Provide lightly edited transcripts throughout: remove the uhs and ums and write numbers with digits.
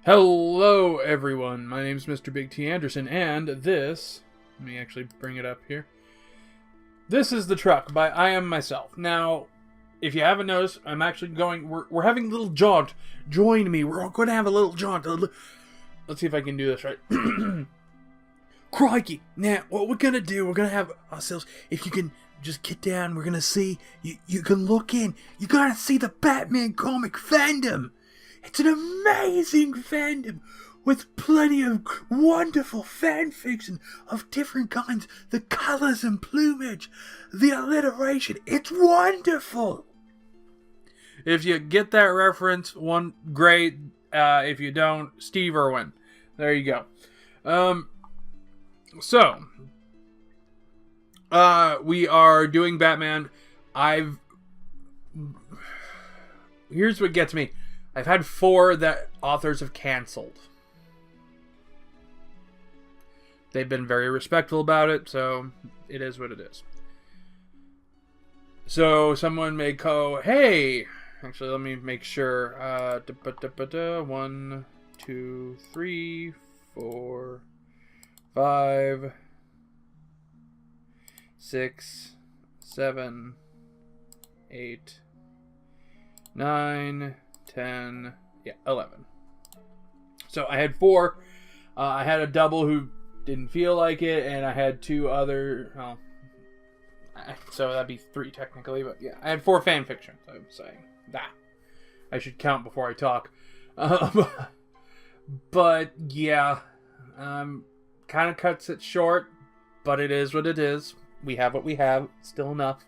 Hello everyone, my name is Mr. Big T Anderson, and this, let me actually bring it up here. This is The Truck by I Am Myself. Now, if you haven't noticed, I'm actually we're having a little jaunt. Join me, we're going to have a little jaunt. Let's see if I can do this right. Crikey! Now, what we're going to do, we're going to have ourselves, if you can just get down, we're going to see, you can look in, you're going to see the Batman comic fandom. It's an amazing fandom with plenty of wonderful fan fiction of different kinds. The colors and plumage, the alliteration, it's wonderful. If you get that reference, great. If you don't, Steve Irwin. There you go. We are doing Batman. Here's what gets me. I've had 4 that authors have canceled. They've been very respectful about it, so it is what it is. So someone may go, hey, actually let me make sure. 1, 2, 3, 4, 5, 6, 7, 8, 9, 10, 11. So I had 4. I had a double who didn't feel like it, and I had 2 other. So that'd be 3 technically, but yeah, I had 4 fan fictions. I'm saying that I should count before I talk. But yeah, kind of cuts it short, but it is what it is. We have what we have. Still enough.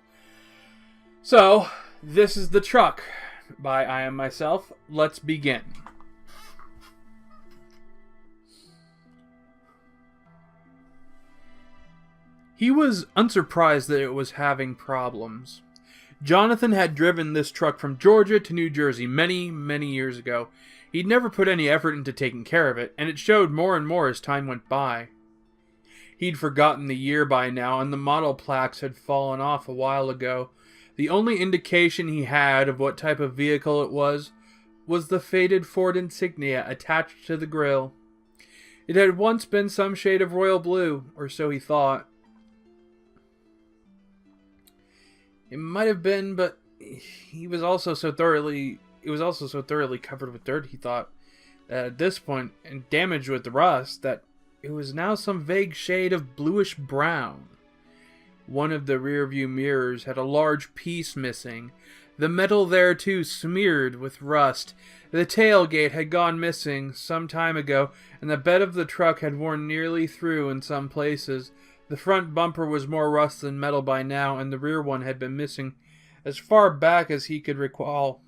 So this is The Truck by I Am Myself. Let's begin. He was unsurprised that it was having problems. Jonathan had driven this truck from Georgia to New Jersey many, many years ago. He'd never put any effort into taking care of it, and it showed more and more as time went by. He'd forgotten the year by now, and the model plaques had fallen off a while ago. The only indication he had of what type of vehicle it was the faded Ford insignia attached to the grille. It had once been some shade of royal blue, or so he thought. It might have been, but it was also so thoroughly covered with dirt, he thought, that at this point, and damaged with the rust, that it was now some vague shade of bluish brown. One of the rearview mirrors had a large piece missing. The metal there, too, smeared with rust. The tailgate had gone missing some time ago, and the bed of the truck had worn nearly through in some places. The front bumper was more rust than metal by now, and the rear one had been missing as far back as he could recall.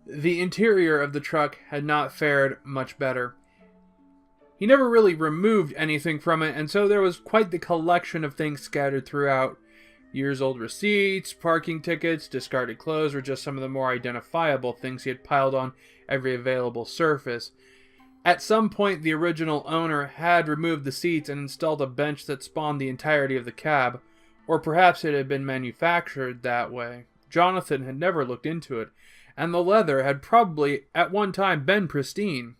The interior of the truck had not fared much better. He never really removed anything from it, and so there was quite the collection of things scattered throughout. Years-old receipts, parking tickets, discarded clothes were just some of the more identifiable things he had piled on every available surface. At some point, the original owner had removed the seats and installed a bench that spawned the entirety of the cab, or perhaps it had been manufactured that way. Jonathan had never looked into it, and the leather had probably at one time been pristine,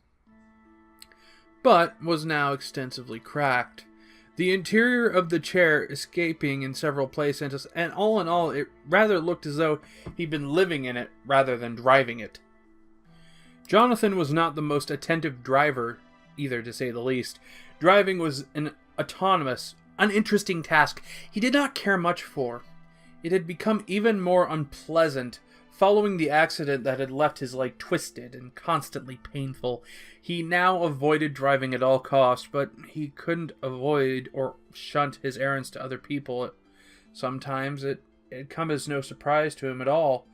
but was now extensively cracked. The interior of the chair escaping in several places, and all in all, it rather looked as though he'd been living in it rather than driving it. Jonathan was not the most attentive driver, either, to say the least. Driving was an autonomous, uninteresting task he did not care much for. It had become even more unpleasant following the accident that had left his leg twisted and constantly painful. He now avoided driving at all costs, but he couldn't avoid or shunt his errands to other people. Sometimes it had come as no surprise to him at all.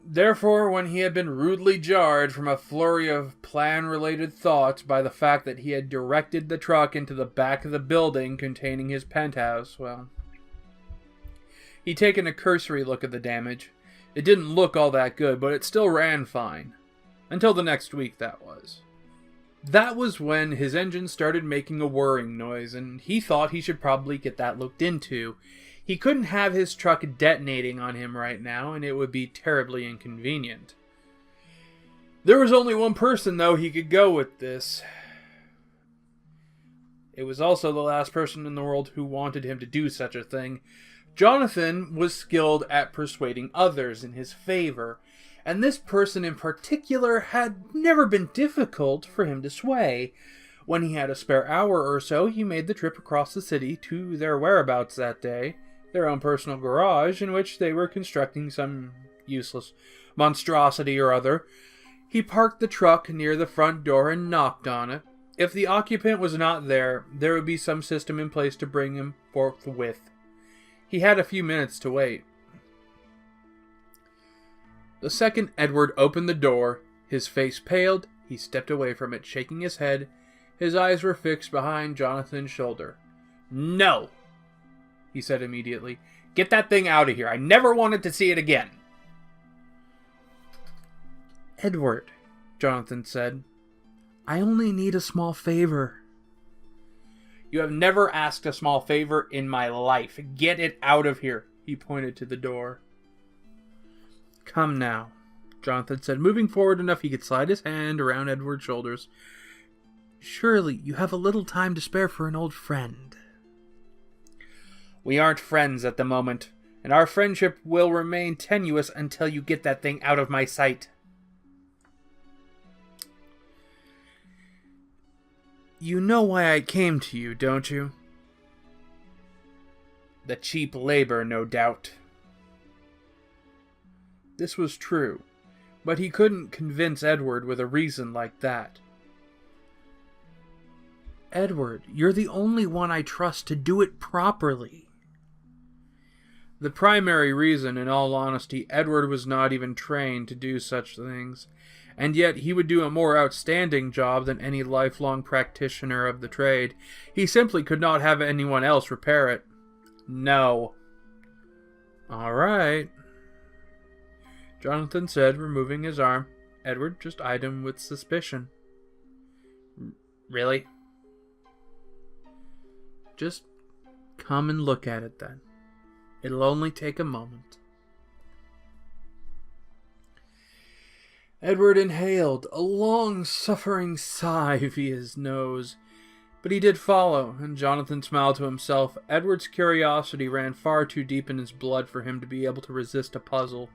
Therefore, when he had been rudely jarred from a flurry of plan-related thoughts by the fact that he had directed the truck into the back of the building containing his penthouse, well, he'd taken a cursory look at the damage. It didn't look all that good, but it still ran fine. Until the next week, that was. That was when his engine started making a whirring noise, and he thought he should probably get that looked into. He couldn't have his truck detonating on him right now, and it would be terribly inconvenient. There was only one person, though, he could go with this. It was also the last person in the world who wanted him to do such a thing. Jonathan was skilled at persuading others in his favor, and this person in particular had never been difficult for him to sway. When he had a spare hour or so, he made the trip across the city to their whereabouts that day, their own personal garage in which they were constructing some useless monstrosity or other. He parked the truck near the front door and knocked on it. If the occupant was not there, there would be some system in place to bring him forthwith. He had a few minutes to wait. The second Edward opened the door, his face paled. He stepped away from it, shaking his head. His eyes were fixed behind Jonathan's shoulder. "No!" he said immediately. "Get that thing out of here. I never wanted to see it again." "Edward," Jonathan said, "I only need a small favor." "You have never asked a small favor in my life. Get it out of here." He pointed to the door. "Come now," Jonathan said, moving forward enough he could slide his hand around Edward's shoulders. "Surely you have a little time to spare for an old friend." "We aren't friends at the moment, and our friendship will remain tenuous until you get that thing out of my sight." "You know why I came to you, don't you?" "The cheap labor, no doubt." This was true, but he couldn't convince Edward with a reason like that. "Edward, you're the only one I trust to do it properly." The primary reason, in all honesty, Edward was not even trained to do such things, and yet he would do a more outstanding job than any lifelong practitioner of the trade. He simply could not have anyone else repair it. "No." "All right," Jonathan said, removing his arm. Edward just eyed him with suspicion. "Really?" "Just come and look at it then. It'll only take a moment." Edward inhaled a long, suffering sigh via his nose, but he did follow, and Jonathan smiled to himself. Edward's curiosity ran far too deep in his blood for him to be able to resist a puzzle,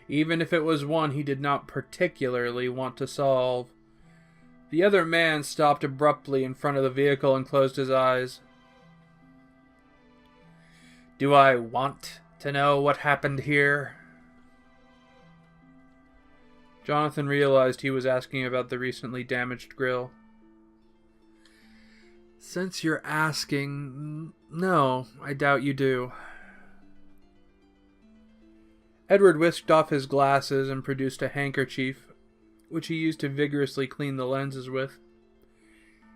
even if it was one he did not particularly want to solve. The other man stopped abruptly in front of the vehicle and closed his eyes. "Do I want to know what happened here?" Jonathan realized he was asking about the recently damaged grill. "Since you're asking, no, I doubt you do." Edward whisked off his glasses and produced a handkerchief, which he used to vigorously clean the lenses with.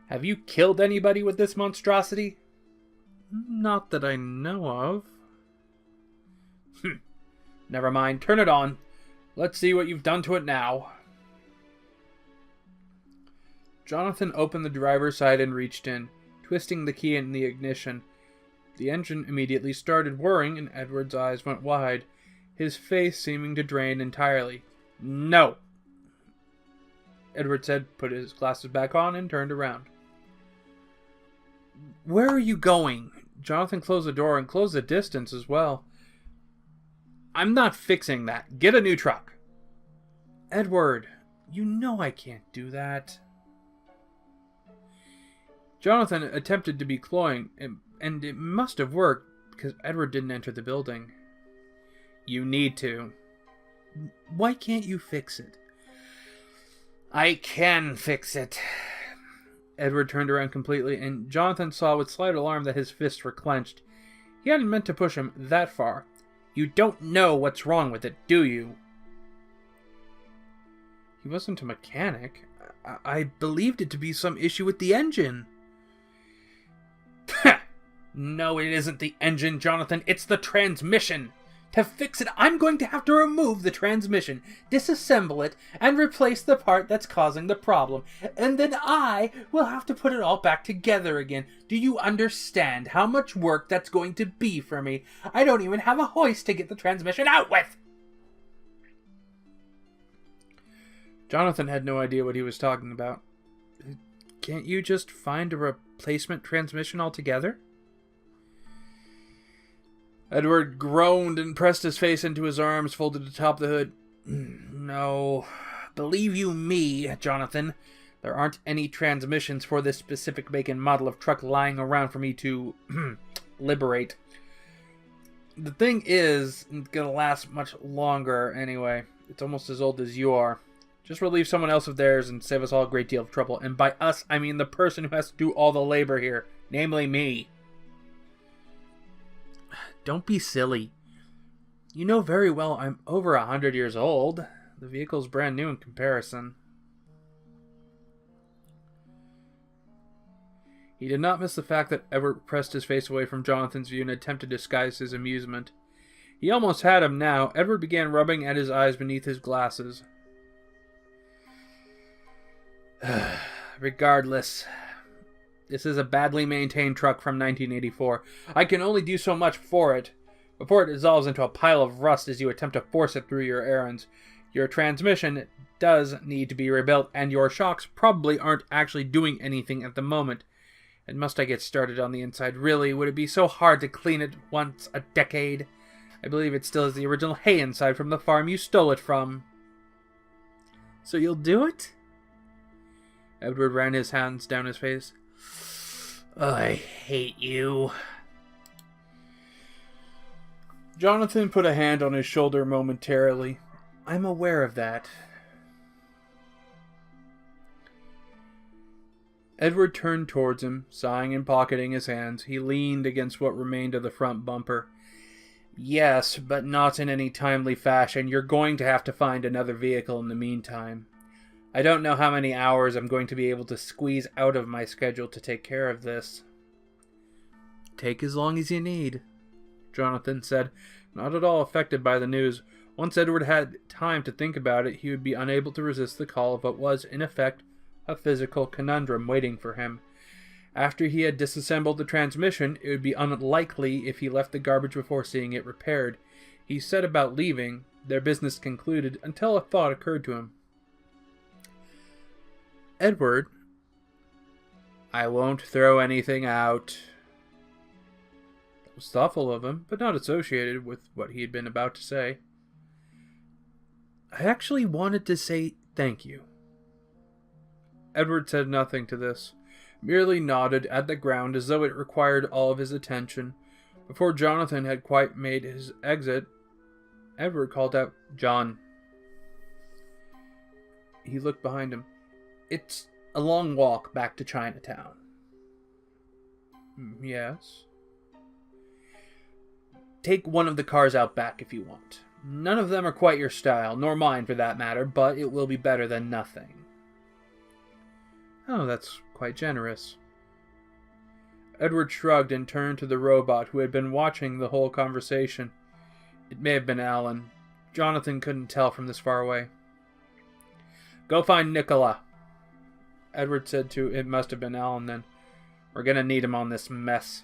"Have you killed anybody with this monstrosity?" "Not that I know of." Never mind, turn it on. Let's see what you've done to it now." Jonathan opened the driver's side and reached in, twisting the key in the ignition. The engine immediately started whirring, and Edward's eyes went wide, his face seeming to drain entirely. "No!" Edward said, put his glasses back on, and turned around. "Where are you going?" Jonathan closed the door and closed the distance as well. "I'm not fixing that. Get a new truck." "Edward, you know I can't do that." Jonathan attempted to be cloying, and it must have worked, because Edward didn't enter the building. "You need to." "Why can't you fix it?" "I can fix it." Edward turned around completely, and Jonathan saw with slight alarm that his fists were clenched. He hadn't meant to push him that far. "You don't know what's wrong with it, do you?" He wasn't a mechanic. I believed it to be some issue with the engine." "No, it isn't the engine, Jonathan. It's the transmission. To fix it, I'm going to have to remove the transmission, disassemble it, and replace the part that's causing the problem. And then I will have to put it all back together again. Do you understand how much work that's going to be for me? I don't even have a hoist to get the transmission out with! Jonathan had no idea what he was talking about. Can't you just find a replacement transmission altogether? Edward groaned and pressed his face into his arms, folded atop the hood. No. Believe you me, Jonathan, there aren't any transmissions for this specific make and model of truck lying around for me to liberate. The thing is, it's gonna last much longer anyway. It's almost as old as you are. Just relieve someone else of theirs and save us all a great deal of trouble. And by us, I mean the person who has to do all the labor here. Namely me. Don't be silly. You know very well I'm over 100 years old. The vehicle's brand new in comparison. He did not miss the fact that Edward pressed his face away from Jonathan's view and attempted to disguise his amusement. He almost had him now. Edward began rubbing at his eyes beneath his glasses. Regardless, this is a badly maintained truck from 1984. I can only do so much for it before it dissolves into a pile of rust as you attempt to force it through your errands. Your transmission does need to be rebuilt, and your shocks probably aren't actually doing anything at the moment. And must I get started on the inside? Really, would it be so hard to clean it once a decade? I believe it still has the original hay inside from the farm you stole it from. So you'll do it? Edward ran his hands down his face. Oh, I hate you. Jonathan put a hand on his shoulder momentarily. I'm aware of that. Edward turned towards him, sighing and pocketing his hands. He leaned against what remained of the front bumper. Yes, but not in any timely fashion. You're going to have to find another vehicle in the meantime. I don't know how many hours I'm going to be able to squeeze out of my schedule to take care of this. Take as long as you need, Jonathan said, not at all affected by the news. Once Edward had time to think about it, he would be unable to resist the call of what was, in effect, a physical conundrum waiting for him. After he had disassembled the transmission, it would be unlikely if he left the garbage before seeing it repaired. He set about leaving, their business concluded, until a thought occurred to him. Edward, I won't throw anything out. That was thoughtful of him, but not associated with what he had been about to say. I actually wanted to say thank you. Edward said nothing to this, merely nodded at the ground as though it required all of his attention. Before Jonathan had quite made his exit, Edward called out, John. He looked behind him. It's a long walk back to Chinatown. Yes. Take one of the cars out back if you want. None of them are quite your style, nor mine for that matter, but it will be better than nothing. Oh, that's quite generous. Edward shrugged and turned to the robot who had been watching the whole conversation. It may have been Alan. Jonathan couldn't tell from this far away. Go find Nicola. Edward said to it must have been Alan then. We're gonna need him on this mess.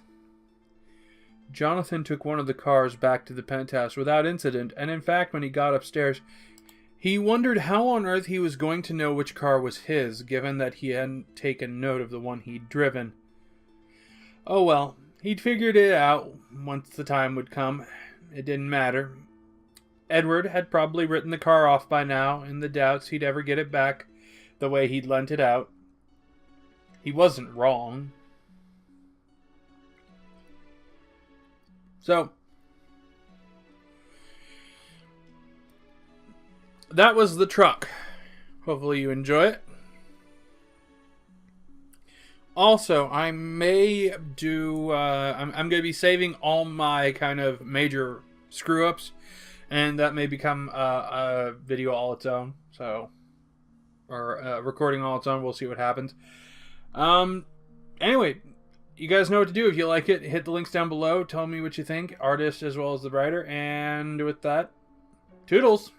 Jonathan took one of the cars back to the penthouse without incident, and in fact when he got upstairs, he wondered how on earth he was going to know which car was his, given that he hadn't taken note of the one he'd driven. Oh well, he'd figured it out once the time would come. It didn't matter. Edward had probably written the car off by now, in the doubts he'd ever get it back the way he'd lent it out. He wasn't wrong. So, that was the truck. Hopefully you enjoy it. Also, I may do, I'm going to be saving all my kind of major screw-ups, and that may become a video all its own, so, or recording all its own. We'll see what happens. Anyway, You guys know what to do. If you like it, hit the links down below. Tell me what you think, artist as well as the writer. And with that, toodles!